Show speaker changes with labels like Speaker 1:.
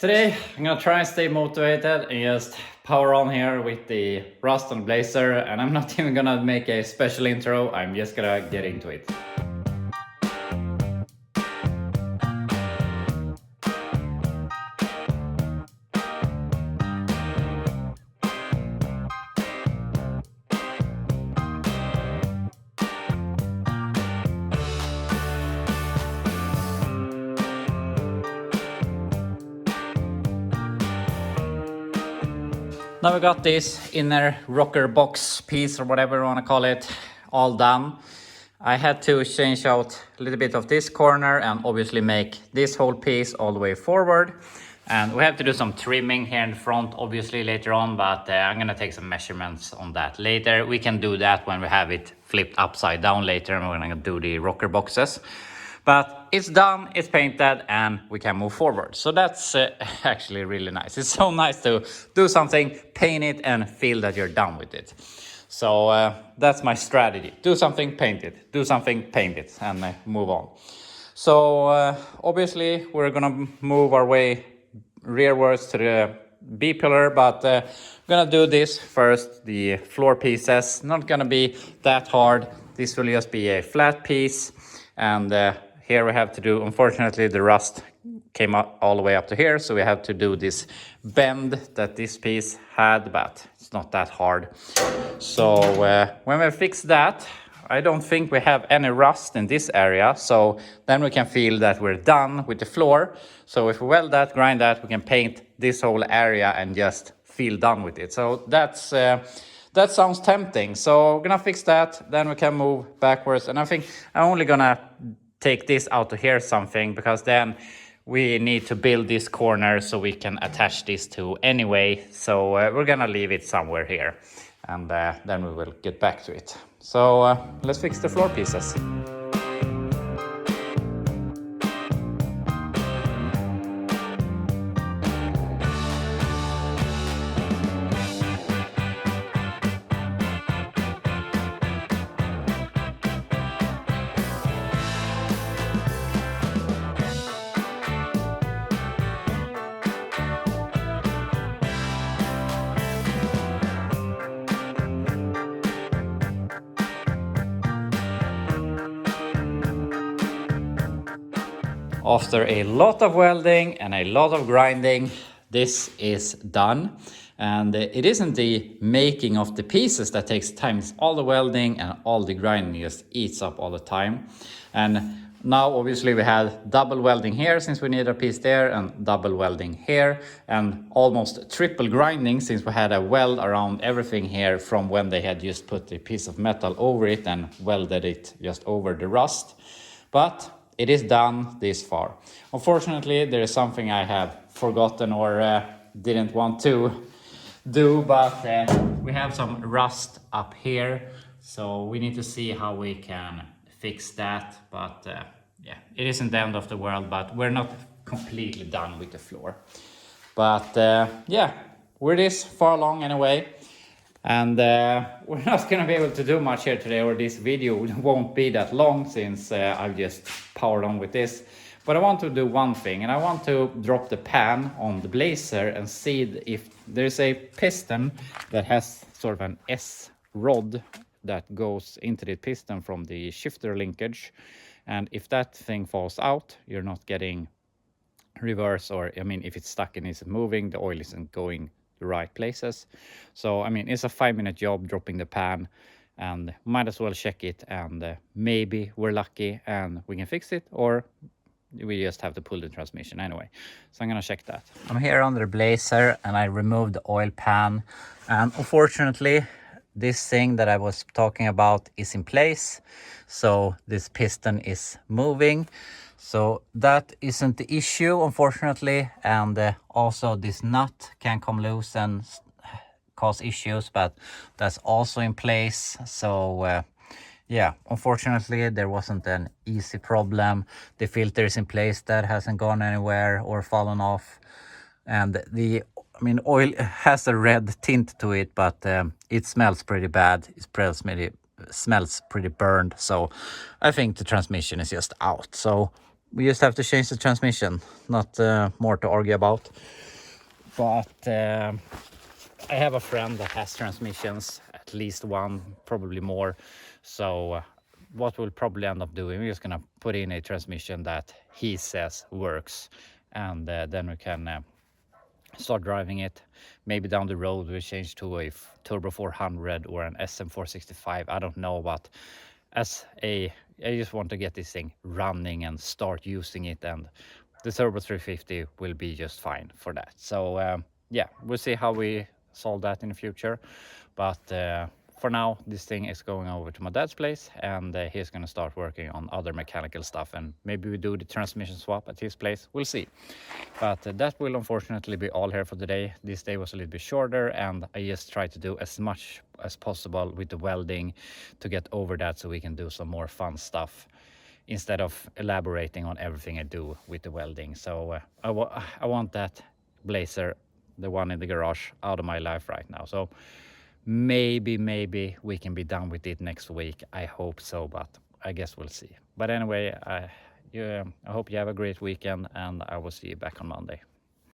Speaker 1: Today, I'm gonna try and stay motivated and just power on here with the Rust on Blazer, and I'm not even gonna make a special intro, I'm just gonna get into it. Now we got this inner rocker box piece or whatever you want to call it all done. I had to change out a little bit of this corner and obviously make this whole piece all the way forward. And we have to do some trimming here in front obviously later on, but I'm gonna take some measurements on that later. We can do that when we have it flipped upside down later and we're gonna do the rocker boxes. But it's done, it's painted, and we can move forward. So that's actually really nice. It's so nice to do something, paint it, and feel that you're done with it. So that's my strategy. Do something, paint it. Do something, paint it, and move on. So obviously, we're gonna move our way rearwards to the B pillar, but we're gonna do this first, the floor pieces. Not gonna be that hard. This will just be a flat piece, and here we have to do, unfortunately, the rust came up all the way up to here, so we have to do this bend that this piece had, but it's not that hard. So when we fix that, I don't think we have any rust in this area, so then we can feel that we're done with the floor. So if we weld that, grind that, we can paint this whole area and just feel done with it. So that's that sounds tempting. So we're gonna fix that, then we can move backwards. And I think I'm only gonna take this out to here something, because then we need to build this corner so we can attach this to anyway. So we're gonna leave it somewhere here, and then we will get back to it. So let's fix the floor pieces. After a lot of welding and a lot of grinding, this is done. And it isn't the making of the pieces that takes time, it's all the welding and all the grinding just eats up all the time. And now obviously we had double welding here since we need a piece there, and double welding here, and almost triple grinding since we had a weld around everything here from when they had just put a piece of metal over it and welded it just over the rust. But it is done this far. Unfortunately, there is something I have forgotten or didn't want to do, but we have some rust up here, so we need to see how we can fix that. But yeah, it isn't the end of the world, but we're not completely done with the floor. But yeah, we're this far along anyway. And we're not going to be able to do much here today, or this video won't be that long since I've just powered on with this. But I want to do one thing, and I want to drop the pan on the Blazer and see if there's a piston that has sort of an S rod that goes into the piston from the shifter linkage. And if that thing falls out, you're not getting reverse, or I mean, if it's stuck and isn't moving, the oil isn't going the right places. So I mean, it's a 5-minute job dropping the pan, and might as well check it, and maybe we're lucky and we can fix it, or we just have to pull the transmission anyway. So I'm gonna check that. I'm here on the Blazer and I removed the oil pan, and unfortunately this thing that I was talking about is in place, so this piston is moving. So that isn't the issue, unfortunately, and also this nut can come loose and cause issues, but that's also in place. So yeah, unfortunately there wasn't an easy problem. The filter is in place, that hasn't gone anywhere or fallen off, and the oil has a red tint to it, but it smells pretty bad. It smells pretty burned, so I think the transmission is just out. So we just have to change the transmission, not more to argue about. But I have a friend that has transmissions, at least one, probably more. So what we'll probably end up doing, we're just gonna put in a transmission that he says works, and then we can start driving it. Maybe down the road we change to a Turbo 400 or an SM465. I don't know, but I just want to get this thing running and start using it, and the Turbo 350 will be just fine for that. So yeah, we'll see how we solve that in the future. But for now, this thing is going over to my dad's place, and he's going to start working on other mechanical stuff, and maybe we do the transmission swap at his place. We'll see. But that will unfortunately be all here for today. This day was a little bit shorter, and I just tried to do as much as possible with the welding to get over that, so we can do some more fun stuff instead of elaborating on everything I do with the welding. So I want that Blazer, the one in the garage, out of my life right now. So maybe we can be done with it next week. I hope so, but I guess we'll see. But anyway, I hope you have a great weekend, and I will see you back on Monday.